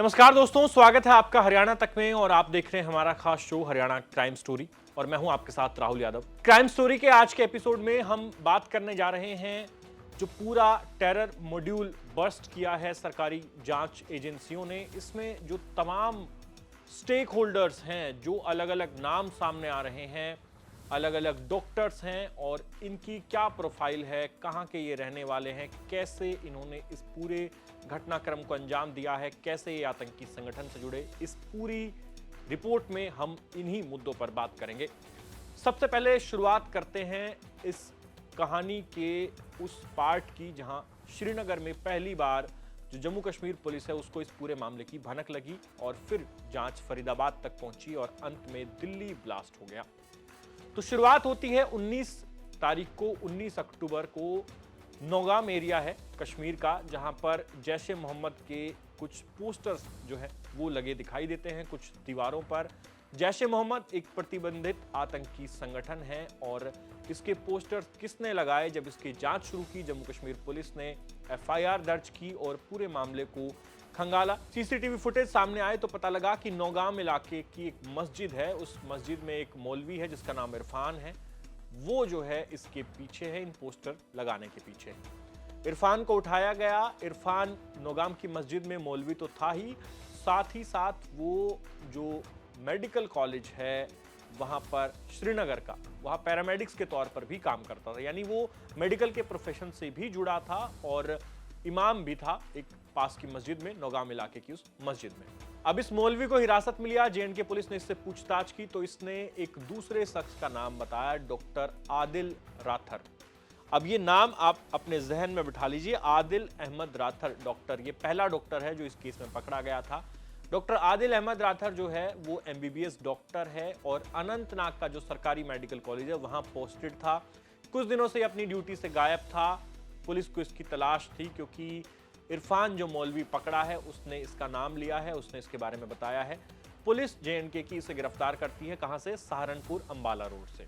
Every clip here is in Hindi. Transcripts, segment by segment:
नमस्कार दोस्तों, स्वागत है आपका हरियाणा तक में और आप देख रहे हैं हमारा खास शो हरियाणा क्राइम स्टोरी और मैं हूं आपके साथ राहुल यादव। क्राइम स्टोरी के आज के एपिसोड में हम बात करने जा रहे हैं जो पूरा टेरर मॉड्यूल बस्ट किया है सरकारी जांच एजेंसियों ने। इसमें जो तमाम स्टेक होल्डर्स हैं, जो अलग अलग नाम सामने आ रहे हैं, अलग अलग डॉक्टर्स हैं और इनकी क्या प्रोफाइल है, कहाँ के ये रहने वाले हैं, कैसे इन्होंने इस पूरे घटनाक्रम को अंजाम दिया है, कैसे ये आतंकी संगठन से जुड़े, इस पूरी रिपोर्ट में हम इन्हीं मुद्दों पर बात करेंगे। सबसे पहले शुरुआत करते हैं इस कहानी के उस पार्ट की जहां श्रीनगर में पहली बार जो जम्मू कश्मीर पुलिस है उसको इस पूरे मामले की भनक लगी और फिर जांच फरीदाबाद तक पहुंची और अंत में दिल्ली ब्लास्ट हो गया। तो शुरुआत होती है 19 तारीख को, 19 अक्टूबर को नौगाम एरिया है कश्मीर का, जहां पर जैश ए मोहम्मद के कुछ पोस्टर्स जो है वो लगे दिखाई देते हैं कुछ दीवारों पर। जैश ए मोहम्मद एक प्रतिबंधित आतंकी संगठन है और इसके पोस्टर्स किसने लगाए, जब इसकी जांच शुरू की जम्मू कश्मीर पुलिस ने एफआईआर दर्ज की और पूरे मामले को खंगाला। सीसीटीवी फुटेज सामने आए तो पता लगा कि नौगाम इलाके की एक मस्जिद है, उस मस्जिद में एक मौलवी है जिसका नाम इरफान है, वो जो है इसके पीछे है, इन पोस्टर लगाने के पीछे। इरफान को उठाया गया। इरफान नौगाम की मस्जिद में मौलवी तो था ही, साथ ही साथ वो जो मेडिकल कॉलेज है वहां पर श्रीनगर का, वहां पैरामेडिक्स के तौर पर भी काम करता था, यानी वो मेडिकल के प्रोफेशन से भी जुड़ा था और इमाम भी था एक पास की मस्जिद में, नौगाम इलाके की उस मस्जिद में। अब इस मौलवी को हिरासत में लिया, जेएनके पुलिस ने इससे पूछताछ की तो इसने एक दूसरे शख्स का नाम बताया, डॉक्टर आदिल राथर। अब ये नाम आप अपने जहन में बिठा लीजिए, आदिल अहमद राथर डॉक्टर, ये पहला डॉक्टर है जो इस केस में पकड़ा गया था। डॉक्टर आदिल अहमद राथर जो है वो एमबीबीएस डॉक्टर है और अनंतनाग का जो सरकारी मेडिकल कॉलेज है वहां पोस्टेड था। कुछ दिनों से अपनी ड्यूटी से गायब था। पुलिस को इसकी तलाश थी क्योंकि इरफान जो मौलवी पकड़ा है उसने इसका नाम लिया है, उसने इसके बारे में बताया है। पुलिस जेएनके की इसे गिरफ्तार करती है, कहां से? सहारनपुर अंबाला रोड से।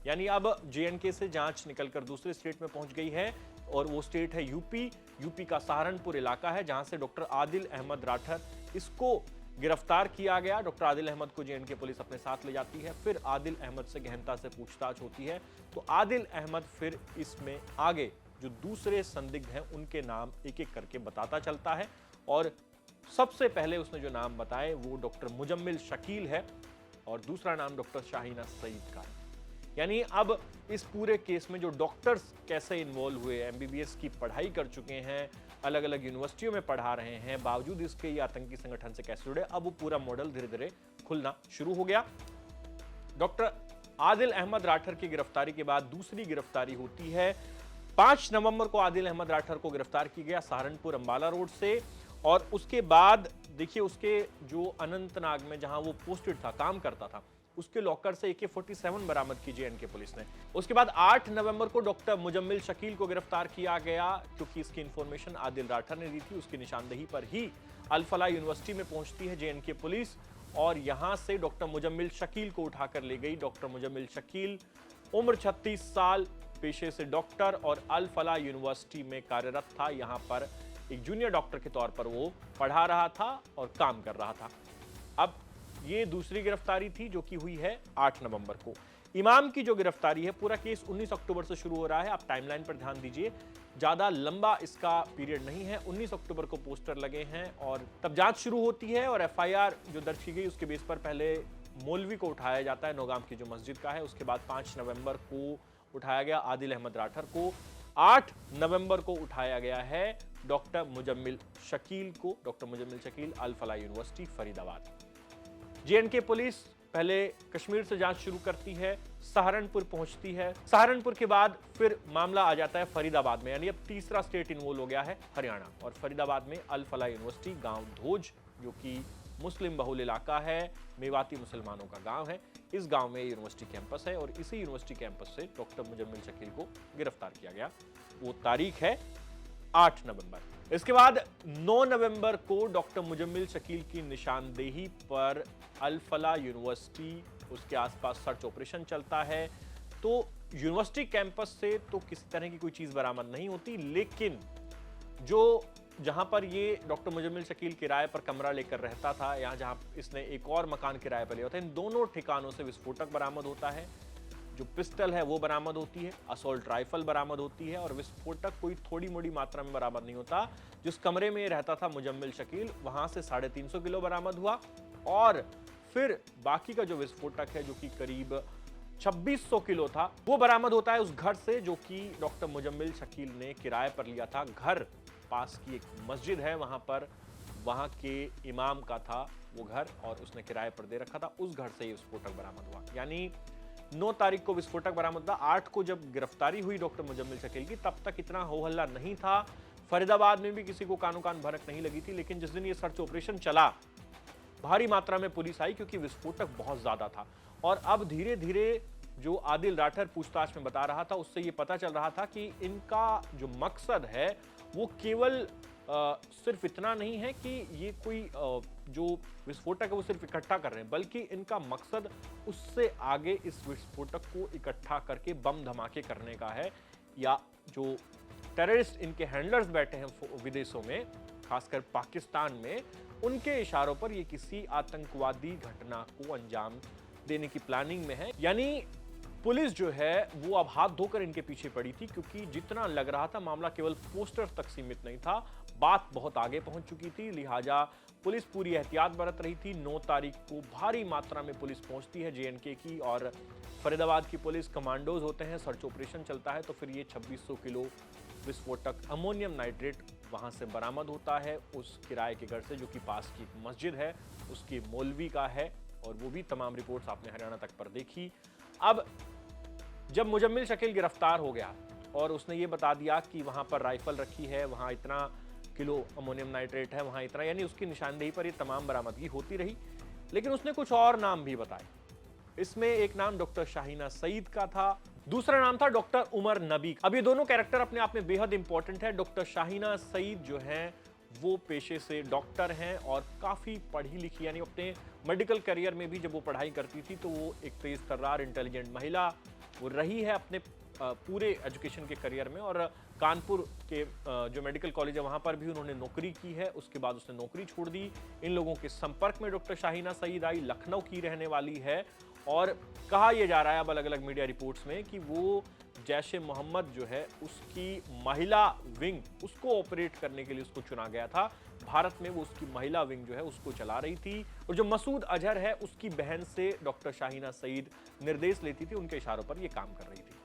यानी अब जेएनके से जांच निकलकर दूसरे स्टेट में पहुंच गई है और वो स्टेट है यूपी। यूपी का सहारनपुर इलाका है जहां से डॉक्टर आदिल अहमद राठर, इसको गिरफ्तार किया गया। डॉक्टर आदिल अहमद को जेएनके पुलिस अपने साथ ले जाती है, फिर आदिल अहमद से गहनता से पूछताछ होती है तो आदिल अहमद फिर इसमें आगे जो दूसरे संदिग्ध हैं उनके नाम एक एक करके बताता चलता है और सबसे पहले उसने जो नाम बताए वो डॉक्टर मुजम्मिल शकील है और दूसरा नाम डॉक्टर शाहीना सईद का है। यानी अब इस पूरे केस में जो डॉक्टर्स कैसे इन्वॉल्व हुए, एमबीबीएस की पढ़ाई कर चुके हैं, अलग अलग यूनिवर्सिटियों में पढ़ा रहे हैं, बावजूद इसके ये आतंकी संगठन से कैसे जुड़े, अब वो पूरा मॉडल धीरे धीरे खुलना शुरू हो गया। डॉक्टर आदिल अहमद राठर की गिरफ्तारी के बाद दूसरी गिरफ्तारी होती है 5 नवंबर को। आदिल अहमद राठर को गिरफ्तार किया गया सहारनपुर अंबाला रोड से और उसके बाद देखिए उसके जो अनंतनाग में जहां वो पोस्टेड था, काम करता था, उसके लॉकर से AK-47 बरामद की जेएनके पुलिस ने। उसके बाद 8 नवंबर को डॉक्टर मुजम्मिल शकील को गिरफ्तार किया गया क्योंकि इसकी इंफॉर्मेशन आदिल राठर ने दी थी। उसकी निशानदेही पर ही अल फलाह यूनिवर्सिटी में पहुंचती है जेएनके पुलिस और यहां से डॉक्टर मुजम्मिल शकील को उठाकर ले गई। डॉक्टर मुजम्मिल शकील, उम्र 36 साल, पेशे से डॉक्टर और अल फलाह यूनिवर्सिटी में कार्यरत था। यहां पर एक जूनियर डॉक्टर के तौर पर वो पढ़ा रहा था और काम कर रहा था। अब ये दूसरी गिरफ्तारी थी जो कि हुई है 8 नवंबर को। इमाम की जो गिरफ्तारी है, पूरा केस 19 अक्टूबर से शुरू हो रहा है। आप टाइमलाइन पर ध्यान दीजिए, ज्यादा लंबा इसका पीरियड नहीं है। 19 अक्टूबर को पोस्टर लगे हैं और तब जांच शुरू होती है और एफआईआर जो दर्ज की गई उसके बेस पर पहले मौलवी को उठाया जाता है नौगाम की जो मस्जिद का है। उसके बाद 5 नवंबर को उठाया गया आदिल अहमद राठर को। 8 नवंबर को उठाया गया है डॉक्टर मुजम्मिल शकील को। डॉक्टर मुजम्मिल शकील, अल फलाह यूनिवर्सिटी, फरीदाबाद। जेएनके पुलिस पहले कश्मीर से जांच शुरू करती है, सहारनपुर पहुंचती है। सहारनपुर के बाद फिर मामला आ जाता है फरीदाबाद में, यानी अब तीसरा स्टेट इन्वॉल्व हो गया है, हरियाणा। और फरीदाबाद में अल फलाह यूनिवर्सिटी, गांव धोज, जो कि मुस्लिम बहुल इलाका है, मेवाती मुसलमानों का गांव है, इस गांव में यूनिवर्सिटी कैंपस है और इसी यूनिवर्सिटी कैंपस से डॉक्टर मुजम्मिल शकील को गिरफ्तार किया गया। वो तारीख है 8 नवंबर। इसके बाद 9 नवंबर को डॉक्टर मुजम्मिल शकील की निशानदेही पर अल फलाह यूनिवर्सिटी, उसके आसपास सर्च ऑपरेशन चलता है। तो यूनिवर्सिटी कैंपस से तो किसी तरह की कोई चीज बरामद नहीं होती, लेकिन जो जहां पर ये डॉक्टर मुजम्मिल शकील किराए पर कमरा लेकर रहता था, यहाँ जहां इसने एक और मकान किराए पर लिया था, इन दोनों ठिकानों से विस्फोटक बरामद होता है। जो पिस्टल है वो बरामद होती है, असॉल्ट राइफल बरामद होती है और विस्फोटक कोई थोड़ी मोड़ी मात्रा में बरामद नहीं होता। जिस कमरे में रहता था मुजम्मिल शकील, वहां से 350 किलो बरामद हुआ और फिर बाकी का जो विस्फोटक है जो कि करीब 2600 किलो था, वो बरामद होता है उस घर से जो कि डॉक्टर मुजम्मिल शकील ने किराए पर लिया था। घर पास की एक मस्जिद है, वहां पर वहां के इमाम का था वो घर और उसने किराए पर दे रखा था। उस घर से ये विस्फोटक बरामद हुआ। यानी 9 तारीख को विस्फोटक बरामद हुआ। 8 को जब गिरफ्तारी हुई डॉक्टर मुजम्मिल शकील की, तब तक इतना हो हल्ला नहीं था। फरीदाबाद में भी किसी को कानो कान भनक नहीं लगी थी। लेकिन जिस दिन ये सर्च ऑपरेशन चला, भारी मात्रा में पुलिस आई क्योंकि विस्फोटक बहुत ज्यादा था। और अब धीरे धीरे जो आदिल राठर पूछताछ में बता रहा था, उससे ये पता चल रहा था कि इनका जो मकसद है वो केवल सिर्फ इतना नहीं है कि ये कोई जो विस्फोटक है वो सिर्फ इकट्ठा कर रहे हैं, बल्कि इनका मकसद उससे आगे इस विस्फोटक को इकट्ठा करके बम धमाके करने का है। या जो टेररिस्ट इनके हैंडलर्स बैठे हैं विदेशों में, खासकर पाकिस्तान में, उनके इशारों पर ये किसी आतंकवादी घटना को अंजाम देने की प्लानिंग में है। यानी पुलिस जो है वो अब हाथ धोकर इनके पीछे पड़ी थी, क्योंकि जितना लग रहा था मामला केवल पोस्टर तक सीमित नहीं था, बात बहुत आगे पहुंच चुकी थी। लिहाजा पुलिस पूरी एहतियात बरत रही थी। 9 तारीख को भारी मात्रा में पुलिस पहुंचती है जेएनके की, और फरीदाबाद की पुलिस कमांडोज होते हैं, सर्च ऑपरेशन चलता है। तो फिर ये 2600 किलो विस्फोटक अमोनियम नाइट्रेट वहां से बरामद होता है उस किराए के घर से, जो कि पास की एक मस्जिद है उसकी मौलवी का है। और वो भी तमाम रिपोर्ट्स आपने हरियाणा तक पर देखी। अब जब मुजम्मिल शकील गिरफ्तार हो गया और उसने ये बता दिया कि वहां पर राइफल रखी है, वहां इतना किलो अमोनियम नाइट्रेट है, वहां इतना, यानी उसकी निशानदेही पर ये तमाम बरामदगी होती रही। लेकिन उसने कुछ और नाम भी बताए। इसमें एक नाम डॉक्टर शाहीना सईद का था, दूसरा नाम था डॉक्टर उमर नबी। अब ये दोनों कैरेक्टर अपने आप में बेहद इंपॉर्टेंट है। डॉक्टर शाहीना सईद जो है वो पेशे से डॉक्टर हैं और काफी पढ़ी लिखी, यानी अपने मेडिकल करियर में भी जब वो पढ़ाई करती थी तो वो एक तेज तर्रार इंटेलिजेंट महिला वो रही है अपने पूरे एजुकेशन के करियर में। और कानपुर के जो मेडिकल कॉलेज है वहां पर भी उन्होंने नौकरी की है। उसके बाद उसने नौकरी छोड़ दी। इन लोगों के संपर्क में डॉक्टर शाहीना सईद आई, लखनऊ की रहने वाली है। और कहा यह जा रहा है अब अलग अलग मीडिया रिपोर्ट्स में कि वो जैश ए मोहम्मद जो है उसकी महिला विंग, उसको ऑपरेट करने के लिए उसको चुना गया था। भारत में वो उसकी महिला विंग जो है उसको चला रही थी। और जो मसूद अजहर है उसकी बहन से डॉक्टर शाहीना सईद निर्देश लेती थी, उनके इशारों पर ये काम कर रही थी।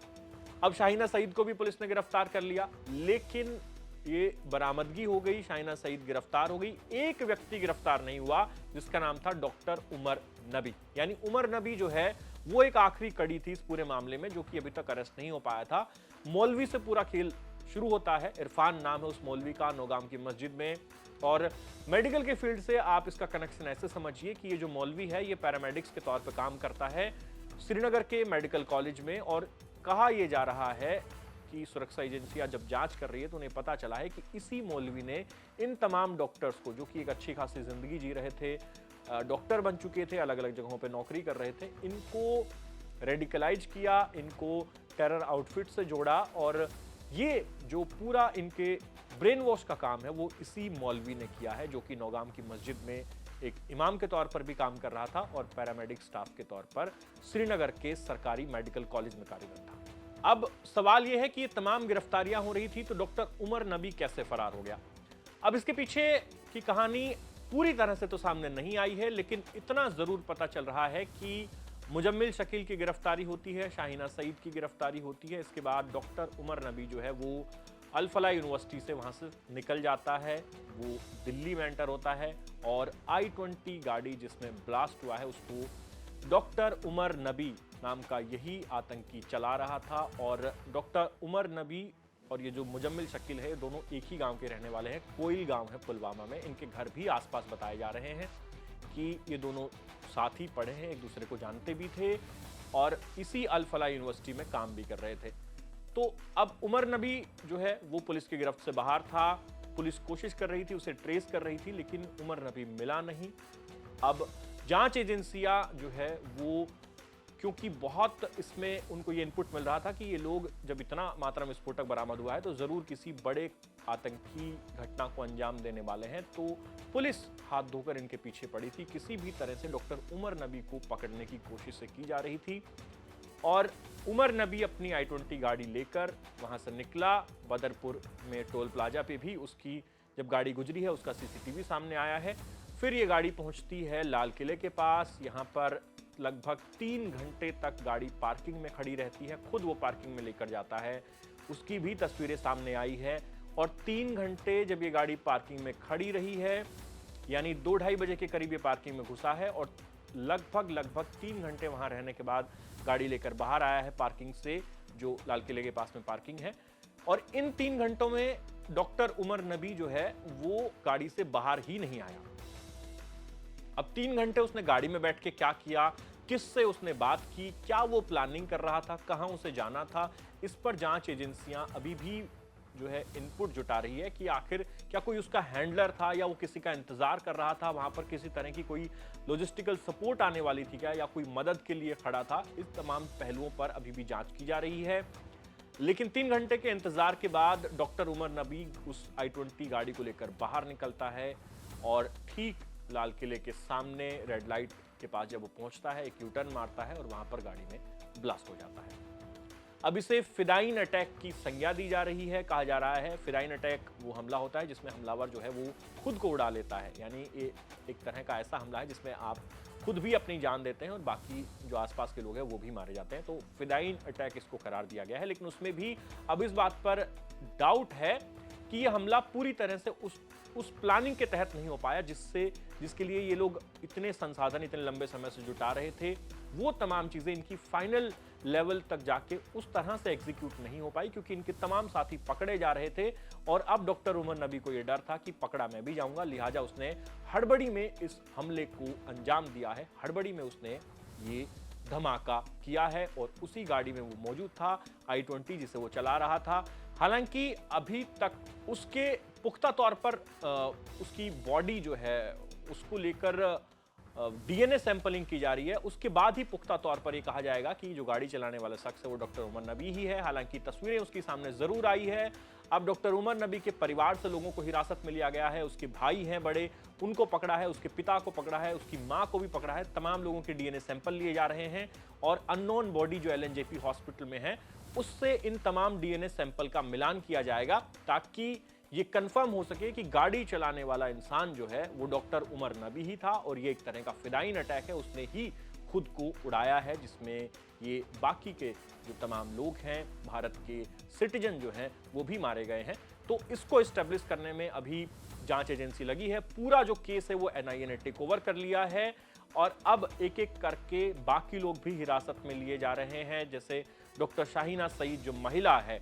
अब शाहीना सईद को भी पुलिस ने गिरफ्तार कर लिया, लेकिन ये बरामदगी हो गई, शाहीना सईद गिरफ्तार हो गई। एक व्यक्ति गिरफ्तार नहीं हुआ जिसका नाम था डॉक्टर उमर नबी। यानी उमर नबी जो है वो एक आखिरी कड़ी थी इस पूरे मामले में, जो कि अभी तक अरेस्ट नहीं हो पाया था। मौलवी से पूरा खेल शुरू होता है। इरफान नाम है उस मौलवी का, नौगाम की मस्जिद में। और मेडिकल के फील्ड से आप इसका कनेक्शन ऐसे समझिए कि ये जो मौलवी है ये पैरामेडिक्स के तौर पर काम करता है श्रीनगर के मेडिकल कॉलेज में। और कहा यह जा रहा है कि सुरक्षा एजेंसियां जब जांच कर रही है तो उन्हें पता चला है कि इसी मौलवी ने इन तमाम डॉक्टर्स को, जो कि एक अच्छी खासी जिंदगी जी रहे थे, डॉक्टर बन चुके थे, अलग अलग जगहों पे नौकरी कर रहे थे, इनको रेडिकलाइज किया, इनको टेरर आउटफिट से जोड़ा। और ये जो पूरा इनके ब्रेन वॉश का काम है वो इसी मौलवी ने किया है, जो कि नौगाम की मस्जिद में एक इमाम के तौर पर भी काम कर रहा था और पैरामेडिक स्टाफ के तौर पर श्रीनगर के सरकारी मेडिकल कॉलेज में कार्यरत था। अब सवाल यह है कि ये तमाम गिरफ्तारियां हो रही थी तो डॉक्टर उमर नबी कैसे फरार हो गया। अब इसके पीछे की कहानी पूरी तरह से तो सामने नहीं आई है, लेकिन इतना जरूर पता चल रहा है कि मुजम्मिल शकील की गिरफ्तारी होती है, शाहीना सईद की गिरफ्तारी होती है। इसके बाद डॉक्टर उमर नबी जो है वो अल फलाह यूनिवर्सिटी से वहां से निकल जाता है, वो दिल्ली में एंटर होता है और I-20 गाड़ी जिसमें ब्लास्ट हुआ है उसको डॉक्टर उमर नबी नाम का यही आतंकी चला रहा था। और डॉक्टर उमर नबी और ये जो मुजम्मिल शकील है दोनों एक ही गांव के रहने वाले हैं। कोयल गांव है पुलवामा में। इनके घर भी आसपास बताए जा रहे हैं कि ये दोनों साथ ही पढ़े हैं, एक दूसरे को जानते भी थे और इसी अल फलाह यूनिवर्सिटी में काम भी कर रहे थे। तो अब उमर नबी जो है वो पुलिस की गिरफ्त से बाहर था। पुलिस कोशिश कर रही थी, उसे ट्रेस कर रही थी, लेकिन उमर नबी मिला नहीं। अब जांच एजेंसियां जो है वो क्योंकि बहुत इसमें उनको ये इनपुट मिल रहा था कि ये लोग जब इतना मात्रा में विस्फोटक बरामद हुआ है तो ज़रूर किसी बड़े आतंकी घटना को अंजाम देने वाले हैं। तो पुलिस हाथ धोकर इनके पीछे पड़ी थी। किसी भी तरह से डॉक्टर उमर नबी को पकड़ने की कोशिश की जा रही थी और उमर नबी अपनी i-20 गाड़ी लेकर वहां से निकला। बदरपुर में टोल प्लाजा पे भी उसकी जब गाड़ी गुजरी है उसका सीसीटीवी सामने आया है। फिर ये गाड़ी पहुंचती है लाल किले के पास। यहाँ पर लगभग 3 घंटे तक गाड़ी पार्किंग में खड़ी रहती है, खुद वो पार्किंग में लेकर जाता है, उसकी भी तस्वीरें सामने आई है। और 3 घंटे जब ये गाड़ी पार्किंग में खड़ी रही है, यानी 2-2:30 बजे के करीब ये पार्किंग में घुसा है और लगभग 3 घंटे वहां रहने के बाद गाड़ी लेकर बाहर आया है पार्किंग से, जो लाल किले के पास में पार्किंग है। और इन 3 घंटों में डॉक्टर उमर नबी जो है वो गाड़ी से बाहर ही नहीं आया। अब 3 घंटे उसने गाड़ी में बैठ के क्या किया, किससे उसने बात की, क्या वो प्लानिंग कर रहा था, कहां उसे जाना था, इस पर जांच एजेंसियां अभी भी जो है इनपुट जुटा रही है कि आखिर क्या कोई उसका हैंडलर था या वो किसी का इंतजार कर रहा था, वहां पर किसी तरह की कोई लॉजिस्टिकल सपोर्ट आने वाली थी क्या, या कोई मदद के लिए खड़ा था। इस तमाम पहलुओं पर अभी भी जांच की जा रही है। लेकिन 3 घंटे के इंतजार के बाद डॉक्टर उमर नबी उस i-20 गाड़ी को लेकर बाहर निकलता है और ठीक लाल किले के सामने रेड लाइट के पास जब वो पहुंचता है, एक यूटर्न मारता है और वहां पर गाड़ी में ब्लास्ट हो जाता है। अब इसे फिदाइन अटैक की संज्ञा दी जा रही है। कहा जा रहा है फिदाइन अटैक वो हमला होता है जिसमें हमलावर जो है वो खुद को उड़ा लेता है, यानी ये एक तरह का ऐसा हमला है जिसमें आप खुद भी अपनी जान देते हैं और बाकी जो आसपास के लोग हैं वो भी मारे जाते हैं। तो फिदाइन अटैक इसको करार दिया गया है। लेकिन उसमें भी अब इस बात पर डाउट है कि यह हमला पूरी तरह से उस प्लानिंग के तहत नहीं हो पाया जिसके लिए ये लोग इतने संसाधन इतने लंबे समय से जुटा रहे थे। वो तमाम चीजें इनकी फाइनल लेवल तक जाके उस तरह से एग्जीक्यूट नहीं हो पाई क्योंकि इनके तमाम साथी पकड़े जा रहे थे और अब डॉक्टर उमर नबी को यह डर था कि पकड़ा मैं भी जाऊंगा, लिहाजा उसने हड़बड़ी में इस हमले को अंजाम दिया है। हड़बड़ी में उसने ये धमाका किया है और उसी गाड़ी में वो मौजूद था, i-20 जिसे वो चला रहा था। हालांकि अभी तक उसके पुख्ता तौर पर उसकी बॉडी जो है उसको लेकर डीएनए सैंपलिंग की जा रही है। उसके बाद ही पुख्ता तौर पर यह कहा जाएगा कि जो गाड़ी चलाने वाला शख्स है वो डॉक्टर उमर नबी ही है। हालांकि तस्वीरें उसकी सामने जरूर आई है। अब डॉक्टर उमर नबी के परिवार से लोगों को हिरासत में लिया गया है। उसके भाई हैं बड़े, उनको पकड़ा है, उसके पिता को पकड़ा है, उसकी मां को भी पकड़ा है। तमाम लोगों के डीएनए सैंपल लिए जा रहे हैं और अननोन बॉडी जो एलएनजेपी हॉस्पिटल में है उससे इन तमाम डीएनए सैंपल का मिलान किया जाएगा ताकि ये कंफर्म हो सके कि गाड़ी चलाने वाला इंसान जो है वो डॉक्टर उमर नबी ही था और ये एक तरह का फिदाइन अटैक है, उसने ही खुद को उड़ाया है, जिसमें ये बाकी के जो तमाम लोग हैं भारत के सिटीजन जो हैं वो भी मारे गए हैं। तो इसको एस्टेब्लिश करने में अभी जांच एजेंसी लगी है। पूरा जो केस है वो एनआईए ने टेक ओवर कर लिया है और अब एक एक करके बाकी लोग भी हिरासत में लिए जा रहे हैं। जैसे डॉक्टर शाहीना सईद जो महिला है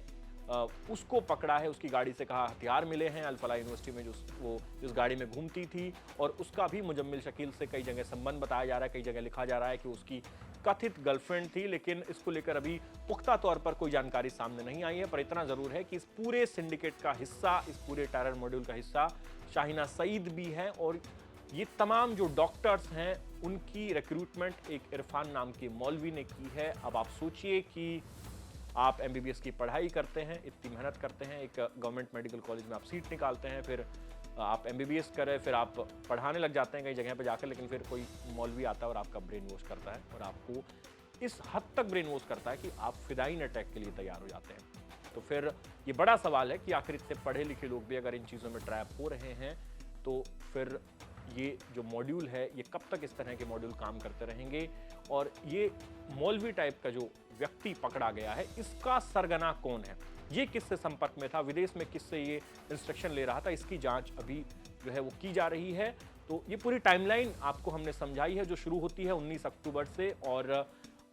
उसको पकड़ा है, उसकी गाड़ी से कहा हथियार मिले हैं। अल फलाह यूनिवर्सिटी में वो जिस गाड़ी में घूमती थी और उसका भी मुजम्मिल शकील से कई जगह संबंध बताया जा रहा है, कई जगह लिखा जा रहा है कि उसकी कथित गर्लफ्रेंड थी। लेकिन इसको लेकर अभी पुख्ता तौर पर कोई जानकारी सामने नहीं आई है। पर इतना जरूर है कि इस पूरे सिंडिकेट का हिस्सा, इस पूरे टेरर मॉड्यूल का हिस्सा शाहीना सईद भी है और ये तमाम जो डॉक्टर्स हैं उनकी रिक्रूटमेंट एक इरफान नाम के मौलवी ने की है। अब आप सोचिए कि आप एमबीबीएस की पढ़ाई करते हैं, इतनी मेहनत करते हैं, एक गवर्नमेंट मेडिकल कॉलेज में आप सीट निकालते हैं, फिर आप एमबीबीएस करें, फिर आप पढ़ाने लग जाते हैं कई जगह पे जाकर, लेकिन फिर कोई मौलवी आता है और आपका ब्रेन वॉश करता है और आपको इस हद तक ब्रेन वॉश करता है कि आप फिदाइन अटैक के लिए तैयार हो जाते हैं। तो फिर ये बड़ा सवाल है कि आखिर इतने पढ़े लिखे लोग भी अगर इन चीज़ों में ट्रैप हो रहे हैं तो फिर ये जो मॉड्यूल है ये कब तक इस तरह के मॉड्यूल काम करते रहेंगे। और ये मौलवी टाइप का जो व्यक्ति पकड़ा गया है इसका सरगना कौन है, ये किससे संपर्क में था, विदेश में किससे ये इंस्ट्रक्शन ले रहा था, इसकी जांच अभी जो है वो की जा रही है। तो ये पूरी टाइमलाइन आपको हमने समझाई है जो शुरू होती है 19 अक्टूबर से और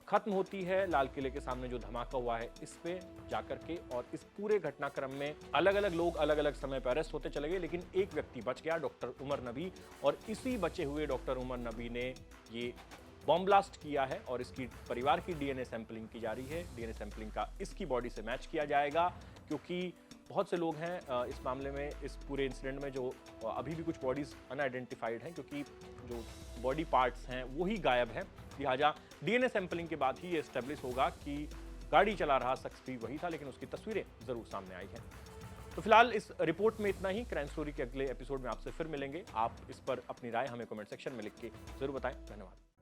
खत्म होती है लाल किले के सामने जो धमाका हुआ है इस पे जाकर के। और इस पूरे घटनाक्रम में अलग अलग लोग अलग अलग समय पर अरेस्ट होते चले गए, लेकिन एक व्यक्ति बच गया, डॉक्टर उमर नबी। और इसी बचे हुए डॉक्टर उमर नबी ने ये बॉम्ब ब्लास्ट किया है और इसकी परिवार की डीएनए सैंपलिंग की जा रही है। डीएनए सैंपलिंग का इसकी बॉडी से मैच किया जाएगा क्योंकि बहुत से लोग हैं इस मामले में, इस पूरे इंसिडेंट में जो अभी भी कुछ बॉडीज अनआइडेंटिफाइड हैं क्योंकि जो बॉडी पार्ट्स हैं वो ही गायब हैं। लिहाजा डीएनए सैंपलिंग के बाद ही ये एस्टेब्लिश होगा कि गाड़ी चला रहा शख्स भी वही था, लेकिन उसकी तस्वीरें जरूर सामने आई हैं। तो फिलहाल इस रिपोर्ट में इतना ही। क्राइम स्टोरी के अगले एपिसोड में आपसे फिर मिलेंगे। आप इस पर अपनी राय हमें कमेंट सेक्शन में लिख के जरूर बताएं। धन्यवाद।